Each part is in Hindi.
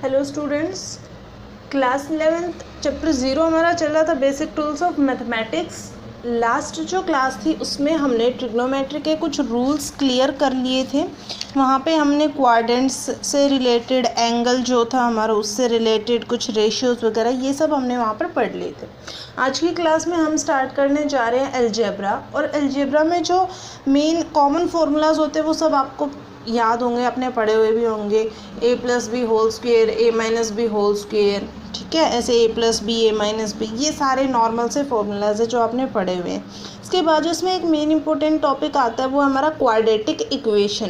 Hello students, class 11th chapter 0 हमारा चल रहा था basic tools of mathematics. Last जो क्लास थी उसमें हमने ट्रिग्नोमेट्री के कुछ रूल्स क्लियर कर लिए थे। वहाँ पे हमने क्वाड्रेंट्स से रिलेटेड, एंगल जो था हमारा उससे रिलेटेड कुछ रेशियोज वगैरह ये सब हमने वहाँ पर पढ़ लिए थे। आज की क्लास में हम स्टार्ट करने जा रहे हैं अलजेब्रा, और अलजेब्रा में जो मेन कॉमन फार्मूलाज होते हैं वो सब आपको याद होंगे, अपने पढ़े हुए भी होंगे। a plus b whole square, a minus b whole square, ठीक है, ऐसे a plus b, a minus b, ये सारे नॉर्मल से फॉर्मूलाज है जो आपने पढ़े हुए हैं। इसके बाद जो इसमें एक मेन इंपॉर्टेंट टॉपिक आता है वो हमारा क्वाड्रेटिक इक्वेशन।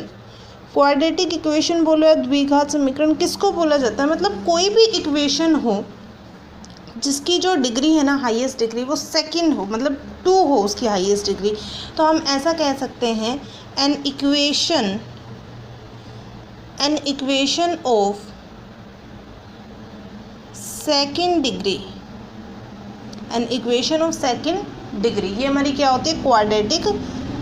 क्वाड्रेटिक इक्वेशन बोलो या द्विघात समीकरण, किसको बोला जाता है? मतलब कोई भी इक्वेशन हो जिसकी जो डिग्री है ना, हाईएस्ट डिग्री, वो सेकंड हो, मतलब 2 हो उसकी हाईएस्ट डिग्री, तो हम ऐसा कह सकते हैं an equation of second degree, an equation of second degree, ये हमारी क्या होती है? Quadratic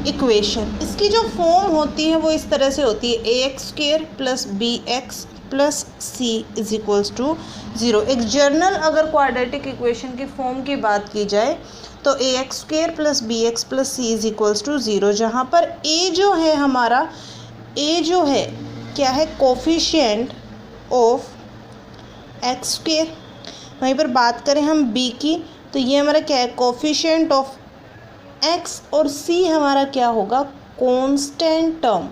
equation. इसकी जो फॉर्म होती है वो इस तरह से होती है, ax² plus bx plus c is equals to 0। एक जर्नल अगर क्वाड्रेटिक इक्वेशन की फॉर्म की बात की जाए तो ax² plus bx plus c is equals to 0, जहाँ पर a जो है हमारा, a जो है क्या है? Coefficient of x²। वहीं पर बात करें हम b की तो ये हमारा क्या है? कोफिशिएंट ऑफ x, और c हमारा क्या होगा? Constant term.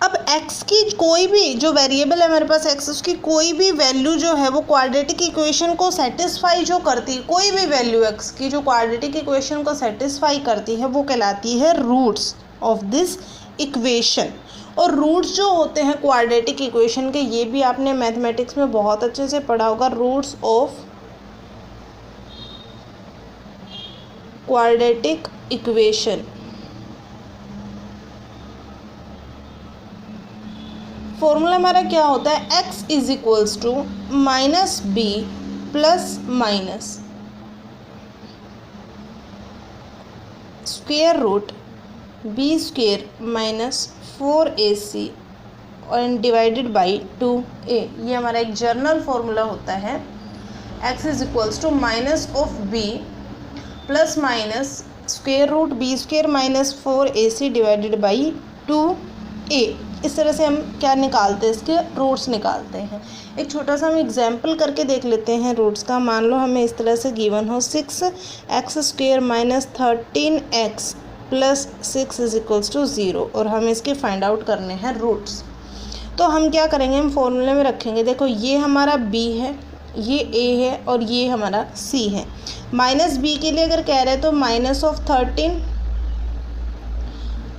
अब x की कोई भी जो वेरिएबल है हमारे पास x, उसकी कोई भी वैल्यू जो है वो क्वाड्रेटिक इक्वेशन को सेटिस्फाई जो करती है, कोई भी वैल्यू x की जो क्वाड्रेटिक इक्वेशन को सेटिस्फाई करती है वो कहलाती है रूट्स ऑफ दिस इक्वेशन। और रूट्स जो होते हैं क्वाड्रेटिक इक्वेशन के, ये भी आपने मैथमेटिक्स में बहुत अच्छे से पढ़ा होगा। Roots of quadratic equation, formula हमारा क्या होता है? x is equals to minus b plus minus square root b² minus 4ac और डिवाइडेड बाई 2a। ये हमारा एक जर्नल फार्मूला होता है। x is equals to minus of b plus minus square root b² minus 4ac divided by 2a। इस तरह से हम क्या निकालते हैं? इसके रूट्स निकालते हैं। एक छोटा सा हम एग्जाम्पल करके देख लेते हैं रूट्स का। मान लो हमें इस तरह से गिवन हो 6x² minus 13x plus 6 is equals to 0, और हमें इसके फाइंड आउट करने हैं रूट्स। तो हम क्या करेंगे? हम फॉर्मूले में रखेंगे, देखो ये हमारा b है, ये a है और ये हमारा c है। माइनस b के लिए अगर कह रहे हैं तो minus of 13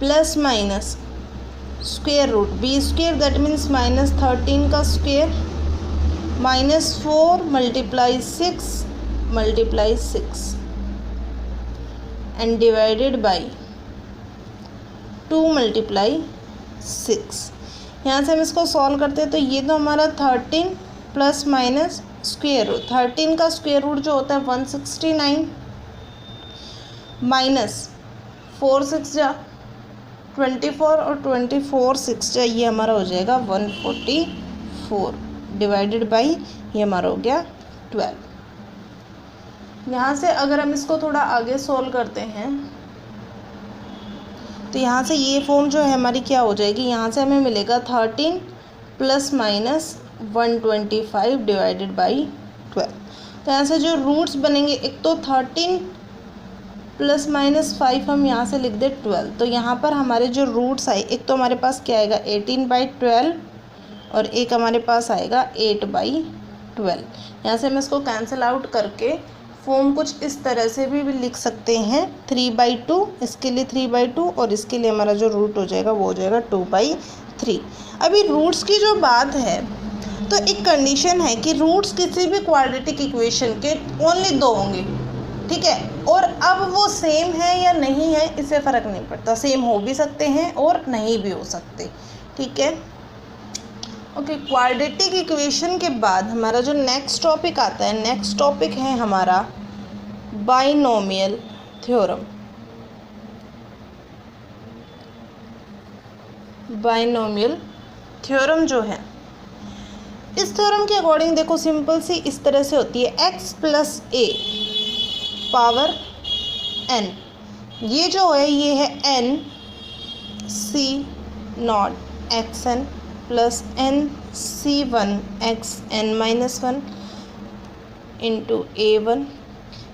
plus minus square root b², that means minus 13 का square minus 4 multiply 6 and divided by 2 multiply 6। यहाँ से हम इसको सॉल्व करते हैं तो ये तो हमारा 13 प्लस माइनस स्क्वेयर रूट, 13 का स्क्वेयर रूट जो होता है 169 माइनस 4 6 जा 24 और 24 6 जा, ये हमारा हो जाएगा 144 डिवाइडेड बाई ये हमारा हो गया 12। यहाँ से अगर हम इसको थोड़ा आगे सोल्व करते हैं तो यहाँ से ये फॉर्म जो है हमारी क्या हो जाएगी? यहाँ से हमें मिलेगा 13 प्लस माइनस 125 डिवाइडेड बाई 12। तो यहाँ से जो रूट्स बनेंगे, एक तो 13 प्लस माइनस 5 हम यहाँ से लिख दे 12, तो यहाँ पर हमारे जो रूट्स आए, एक तो हमारे पास क्या आएगा 18/12 और एक हमारे पास आएगा 8/12। यहाँ से हम इसको कैंसिल आउट करके फॉर्म कुछ इस तरह से भी लिख सकते हैं 3/2, इसके लिए 3/2 और इसके लिए हमारा जो रूट हो जाएगा वो हो जाएगा 2/3। अभी रूट्स की जो बात है तो एक कंडीशन है कि रूट्स किसी भी क्वाड्रेटिक इक्वेशन के ओनली 2 होंगे, ठीक है। और अब वो सेम है या नहीं है इससे फ़र्क नहीं पड़ता, सेम हो भी सकते हैं और नहीं भी हो सकते, ठीक है। ओके, क्वाड्रेटिक इक्वेशन के बाद हमारा जो नेक्स्ट टॉपिक आता है, नेक्स्ट टॉपिक है हमारा बाइनोमियल थ्योरम। बाइनोमियल थ्योरम जो है, इस थ्योरम के अकॉर्डिंग देखो सिंपल सी इस तरह से होती है, x plus a power n, ये जो है ये है n c not x n plus n c one x n minus one into a one,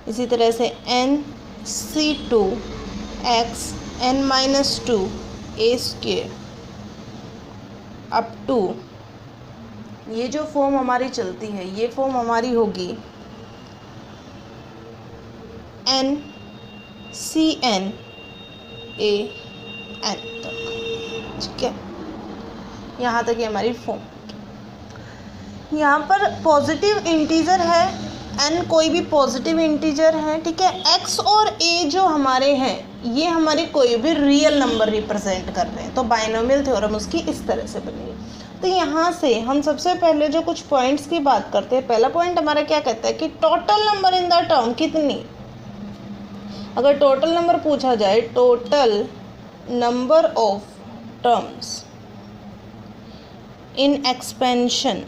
इसी तरह से n c two x n minus two a square up to, ये जो फॉर्म हमारी चलती है ये फॉर्म हमारी होगी n c n a n तक, ठीक है, यहाँ तक ये हमारी फॉर्म। यहाँ पर पॉजिटिव इंटीजर है n, कोई भी पॉजिटिव इंटीजर है, ठीक है। x और a जो हमारे हैं ये हमारे कोई भी रियल नंबर रिप्रेजेंट कर रहे हैं, तो बाइनोमियल थ्योरम उसकी इस तरह से बनेगी। तो यहाँ से हम सबसे पहले जो कुछ पॉइंट्स की बात करते हैं, पहला पॉइंट हमारा क्या कहता है कि total number in the term कितनी, अगर टोटल नंबर पूछा जाए, total number of terms in expansion,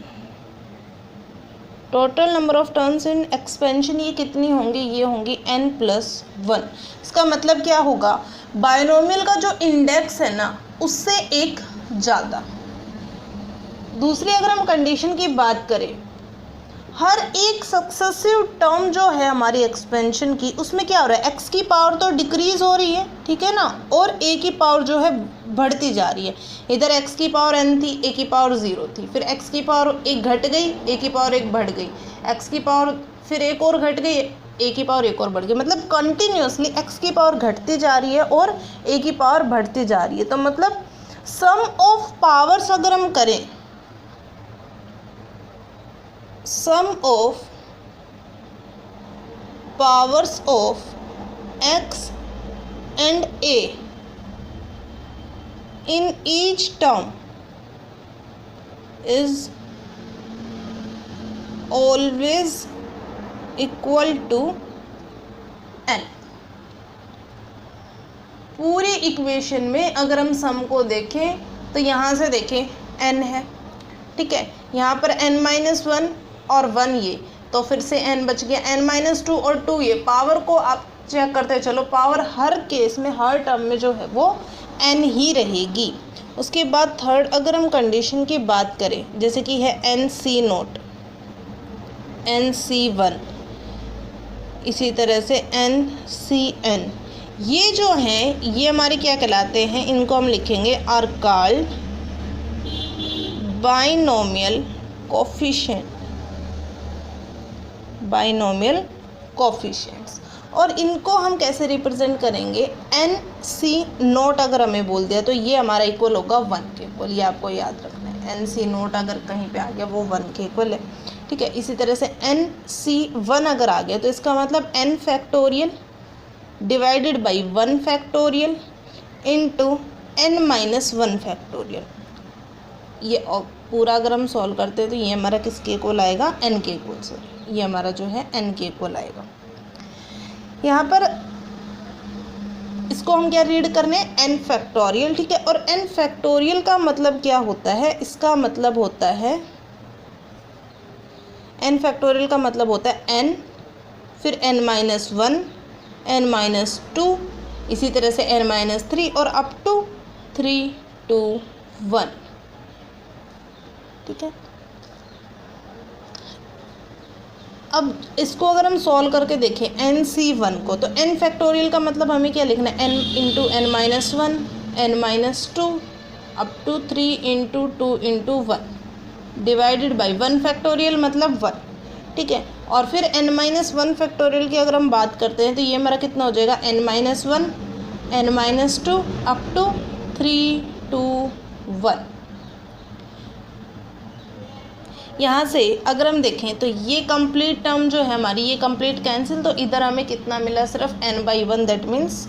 total number of terms in expansion ये कितनी होंगी, ये होंगी n प्लस वन। इसका मतलब क्या होगा, बाइनोमियल का जो इंडेक्स है ना उससे एक ज़्यादा। दूसरी अगर हम कंडीशन की बात करें, हर एक सक्सेसिव टर्म जो है हमारी एक्सपेंशन की, उसमें क्या हो रहा है, x की पावर तो डिक्रीज हो रही है, ठीक है ना, और a की पावर जो है बढ़ती जा रही है। इधर x की पावर n थी, a की पावर 0 थी, फिर x की पावर एक घट गई, a की पावर एक बढ़ गई, x की पावर फिर एक और घट गई, a की पावर एक और बढ़ गई, मतलब कंटिन्यूसली x की पावर घटती जा रही है और a की पावर बढ़ती जा रही है। तो मतलब सम ऑफ पावर्स अगर हम करें, sum of powers of x and a in each term is always equal to n। पूरी इक्वेशन में अगर हम सम को देखें तो यहाँ से देखें n है, ठीक है, यहाँ पर n माइनस वन और 1 ये, तो फिर से n बच गया, n माइनस टू और 2 ये, पावर को आप चेक करते चलो, पावर हर केस में हर टर्म में जो है वो n ही रहेगी। उसके बाद थर्ड अगर हम कंडीशन की बात करें, जैसे कि है n c not, n c one, इसी तरह से एन सी एन, ये जो हैं ये हमारे क्या कहलाते हैं, इनको हम लिखेंगे are called binomial coefficient, binomial coefficients. और इनको हम कैसे रिप्रेजेंट करेंगे, एन सी नोट अगर हमें बोल दिया तो ये हमारा इक्वल होगा 1 के इक्वल, ये आपको याद रखना है, एन सी नोट अगर कहीं पे आ गया वो 1 के इक्वल है, ठीक है। इसी तरह से एन सी वन अगर आ गया तो इसका मतलब n factorial divided by 1 factorial into n minus 1 factorial, ये पूरा अगर हम सॉल्व करते हैं तो ये हमारा किसके इक्वल आएगा, n के इक्वल, सॉरी ये हमारा जो है n के इक्वल आएगा। यहाँ पर इसको हम क्या रीड करने, n फैक्टोरियल, ठीक है। और n फैक्टोरियल का मतलब क्या होता है, इसका मतलब होता है n फैक्टोरियल का मतलब होता है n फिर n minus one, n minus two, इसी तरह से n माइनस थ्री और अप टू 3 2 1, ठीक है। अब इसको अगर हम सॉल्व करके देखें एन सी वन को, तो एन फैक्टोरियल का मतलब हमें क्या लिखना है, n into n minus one, n minus two, up to 3 into 2 into 1 divided by 1 factorial मतलब 1, ठीक है। और फिर एन माइनस 1 फैक्टोरियल की अगर हम बात करते हैं तो ये हमारा कितना हो जाएगा, n minus one, n minus two, up to 3 2 1। यहाँ से अगर हम देखें तो ये कंप्लीट टर्म जो है हमारी, ये कंप्लीट कैंसिल, तो इधर हमें कितना मिला, सिर्फ n/1, दैट मीन्स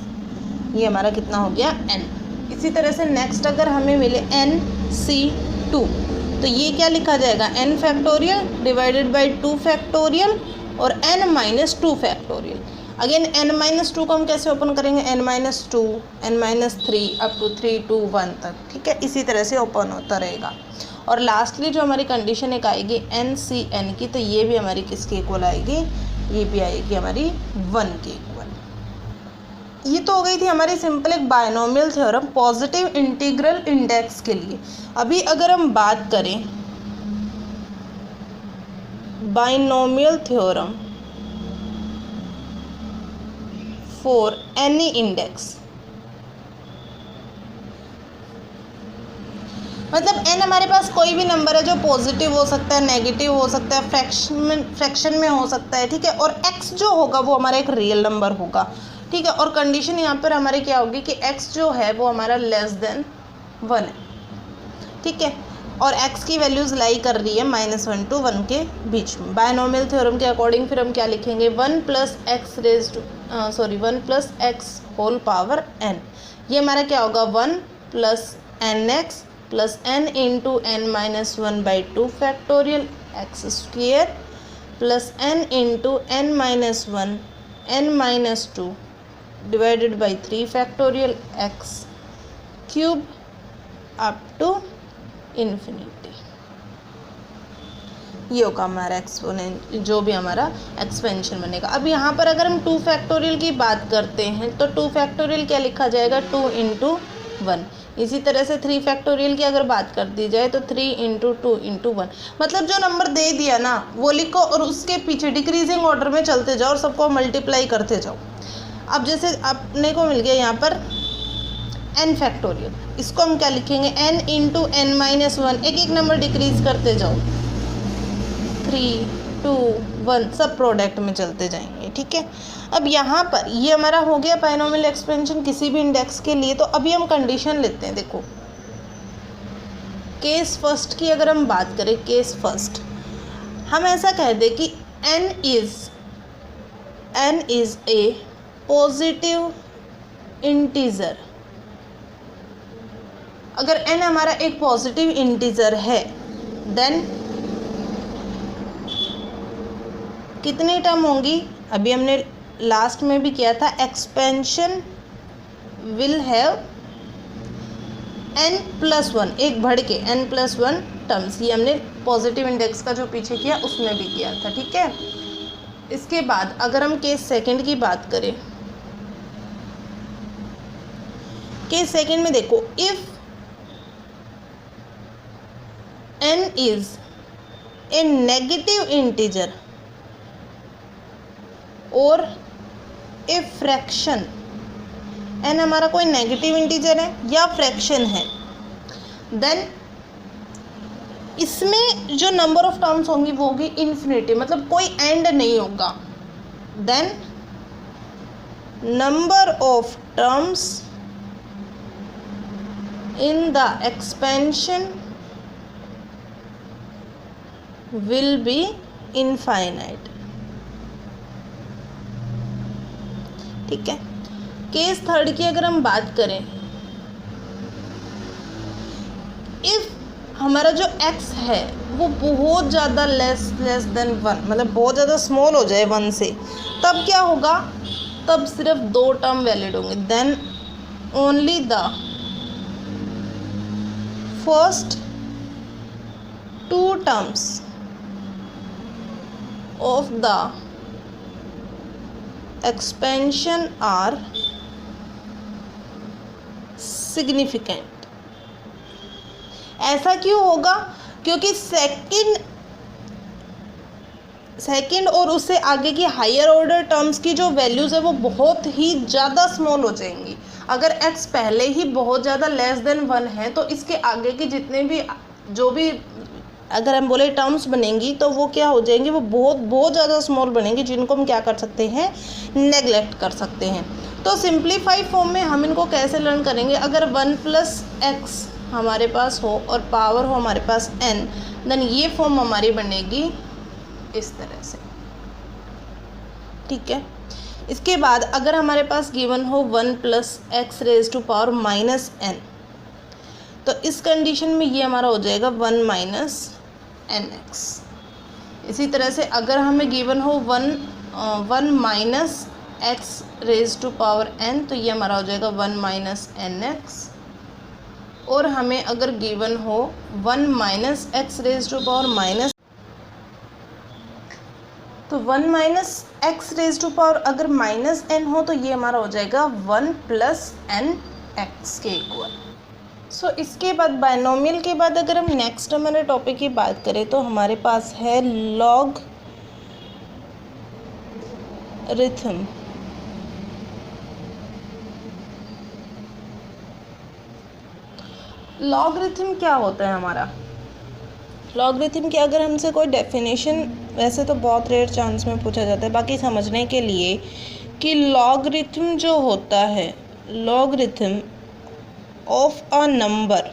ये हमारा कितना हो गया n। इसी तरह से नेक्स्ट अगर हमें मिले nc2, तो ये क्या लिखा जाएगा, n factorial divided by 2 factorial और n minus 2 factorial. Again n minus 2 को हम कैसे ओपन करेंगे, n minus 2, n minus 3 up to 3 2 1 तक, ठीक है, इसी तरह से ओपन होता रहेगा। और लास्टली जो हमारी कंडीशन एक आएगी NCN की, तो ये भी हमारी किसके इक्वल आएगी, ये भी आएगी हमारी 1 के इक्वल। ये तो हो गई थी हमारी सिंपल एक binomial theorem positive integral index के लिए। अभी अगर हम बात करें binomial theorem for any index, मतलब n हमारे पास कोई भी नंबर है जो पॉजिटिव हो सकता है, नेगेटिव हो सकता है, फ्रैक्शन में हो सकता है, ठीक है, और x जो होगा वो हमारा एक रियल नंबर होगा, ठीक है। और कंडीशन यहाँ पर हमारी क्या होगी कि x जो है वो हमारा लेस देन 1 है, ठीक है, और x की वैल्यूज़ लाई कर रही है -1 to 1 के बीच में। बायनोमियल थ्योरम के अकॉर्डिंग फिर हम क्या लिखेंगे, 1 plus x whole power n, ये हमारा क्या होगा 1 plus nx plus n into n-1/2 factorial x² plus n into n-1 n-2 divided by 3 factorial x³ up to infinity. ये होगा हमारा एक्सपोनेंट, जो भी हमारा एक्सपेंशन बनेगा। अब यहाँ पर अगर हम 2 फैक्टोरियल की बात करते हैं तो 2 फैक्टोरियल क्या लिखा जाएगा, 2 इंटू 1। इसी तरह से 3 फैक्टोरियल की अगर बात कर दी जाए तो 3 इंटू 2 इंटू 1। मतलब जो नंबर दे दिया ना वो लिखो और उसके पीछे डिक्रीजिंग ऑर्डर में चलते जाओ और सबको मल्टीप्लाई करते जाओ। अब जैसे अपने को मिल गया यहाँ पर n फैक्टोरियल, इसको हम क्या लिखेंगे, n इंटू n-1, एक एक नंबर डिक्रीज करते जाओ, 3 2 1 सब प्रोडक्ट में चलते जाएंगे, ठीक है। अब यहाँ पर ये हमारा हो गया बायनोमियल एक्सपेंशन किसी भी इंडेक्स के लिए। तो अभी हम कंडीशन लेते हैं, देखो केस फर्स्ट की अगर हम बात करें, केस फर्स्ट हम ऐसा कह दें कि n is a positive integer. अगर n हमारा एक पॉजिटिव इंटीजर है देन कितनी टर्म होंगी, अभी हमने लास्ट में भी किया था, एक्सपेंशन विल हैव n+1, एक बढ़ के n+1 टर्म्स। ये हमने पॉजिटिव इंडेक्स का जो पीछे किया उसमें भी किया था, ठीक है। इसके बाद अगर हम केस सेकंड की बात करें, केस सेकंड में देखो, if n is a negative integer और ए फ्रैक्शन, n हमारा कोई नेगेटिव इंटीजर है या फ्रैक्शन है, देन इसमें जो नंबर ऑफ टर्म्स होंगी वो होगी इन्फिनिटी, मतलब कोई एंड नहीं होगा। Then number of terms in the expansion will be infinite, ठीक है। केस थर्ड की अगर हम बात करें, इफ हमारा जो x है वो बहुत ज़्यादा लेस देन 1, मतलब बहुत ज़्यादा स्मॉल हो जाए 1 से, तब क्या होगा, तब सिर्फ 2 टर्म वैलिड होंगे। Then only the first 2 terms of the expansion are significant. ऐसा क्यों होगा, क्योंकि सेकंड और उससे आगे की हायर ऑर्डर टर्म्स की जो वैल्यूज़ है वो बहुत ही ज़्यादा स्मॉल हो जाएंगी। अगर x पहले ही बहुत ज़्यादा लेस देन 1 है तो इसके आगे की जितने भी जो भी अगर हम बोले टर्म्स बनेंगी तो वो क्या हो जाएंगी, वो बहुत ज़्यादा स्मॉल बनेंगी, जिनको हम क्या कर सकते हैं, नेगलेक्ट कर सकते हैं। तो सिंप्लीफाई फॉर्म में हम इनको कैसे लर्न करेंगे, अगर 1 + x हमारे पास हो और पावर हो हमारे पास n, देन ये फॉर्म हमारी बनेगी इस तरह से, ठीक है। इसके बाद अगर हमारे पास गिवन हो 1 + x⁻⁻n, तो इस कंडीशन में ये हमारा हो जाएगा 1 - nx। इसी तरह से अगर हमें गिवन हो 1 - x⁻n, तो ये हमारा हो जाएगा 1 - nx और हमें अगर गिवन हो 1 minus x raise to power minus, तो 1 minus x raise to power अगर माइनस एन हो तो ये हमारा हो जाएगा 1 प्लस एन एक्स के इक्वल। सो इसके बाद बायनोमियल के बाद अगर हम नेक्स्ट हमारे टॉपिक की बात करें तो हमारे पास है लॉग रिथम। लॉगरिथम क्या होता है हमारा? लॉगरिथम की अगर हमसे कोई डेफिनेशन, वैसे तो बहुत रेयर चांस में पूछा जाता है, बाकी समझने के लिए कि लॉगरिथम जो होता है, logarithm of a number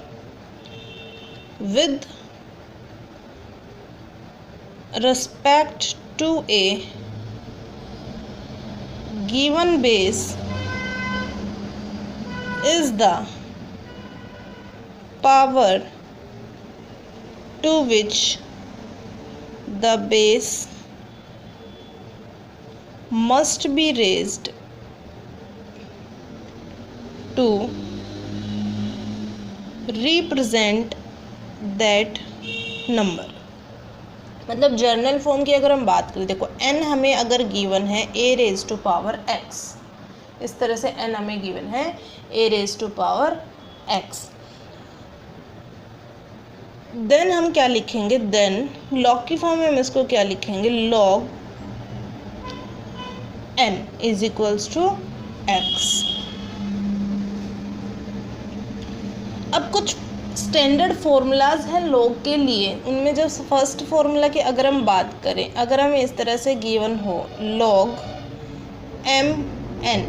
with respect to a given base is the power to which the base must be raised to represent that number। मतलब जर्नल फॉर्म की अगर हम बात करें, देखो n हमें अगर गिवन है a raise to power x, इस तरह से n हमें गिवन है a raise to power x, then हम क्या लिखेंगे, देन लॉग की फॉर्म में हम इसको क्या लिखेंगे, log n is equals to x। अब कुछ स्टैंडर्ड फॉर्मूलाज हैं लॉग के लिए, उनमें जब फर्स्ट फॉर्मूला की अगर हम बात करें, अगर हमें इस तरह से गिवन हो लॉग m n,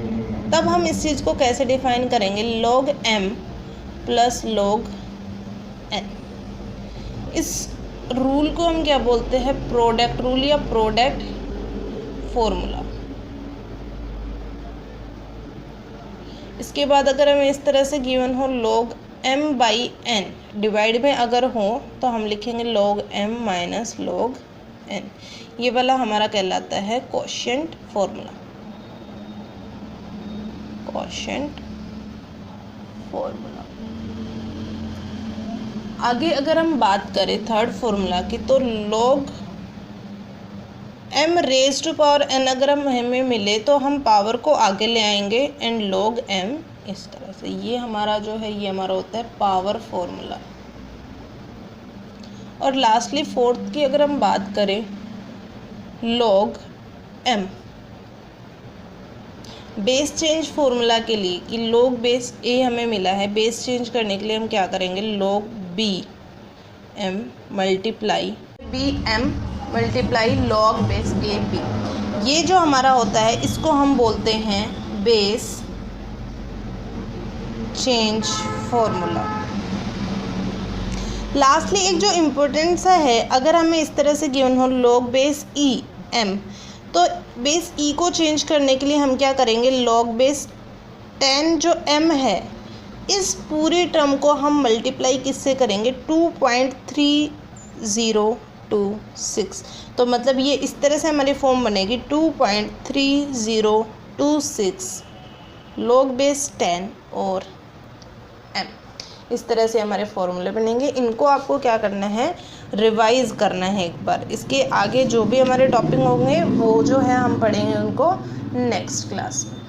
तब हम इस चीज़ को कैसे डिफाइन करेंगे, log m plus log n। इस रूल को हम क्या बोलते हैं, प्रोडक्ट रूल या प्रोडक्ट फॉर्मूला। इसके बाद अगर हमें इस तरह से गिवन हो log m by n divide में अगर हो तो हम लिखेंगे log m minus log n। ये वाला हमारा कहलाता है कोशेंट फॉर्मूला, कोशेंट फॉर्मूला। आगे अगर हम बात करें थर्ड फॉर्मूला की, तो log m raise to power n अगर हमें मिले तो हम पावर को आगे ले आएंगे एंड लॉग m इस तरह से, ये हमारा जो है ये हमारा होता है पावर फॉर्मूला। और लास्टली फोर्थ की अगर हम बात करें, log m base change formula के लिए कि लॉग बेस a हमें मिला है, बेस चेंज करने के लिए हम क्या करेंगे, log b m multiply log base a b। ये जो हमारा होता है इसको हम बोलते हैं बेस चेंज फॉर्मूला। लास्टली एक जो इम्पोर्टेंट सा है, अगर हमें इस तरह से गिवन हो लॉग बेस e m, तो बेस e को चेंज करने के लिए हम क्या करेंगे, लॉग बेस 10 जो m है, इस पूरी टर्म को हम मल्टीप्लाई किससे करेंगे, 2.3026। तो मतलब ये इस तरह से हमारी फॉर्म बनेगी 2.3026 लॉग बेस 10 और m। इस तरह से हमारे फॉर्मूले बनेंगे। इनको आपको क्या करना है, रिवाइज करना है एक बार। इसके आगे जो भी हमारे टॉपिक होंगे वो जो है हम पढ़ेंगे उनको नेक्स्ट क्लास में।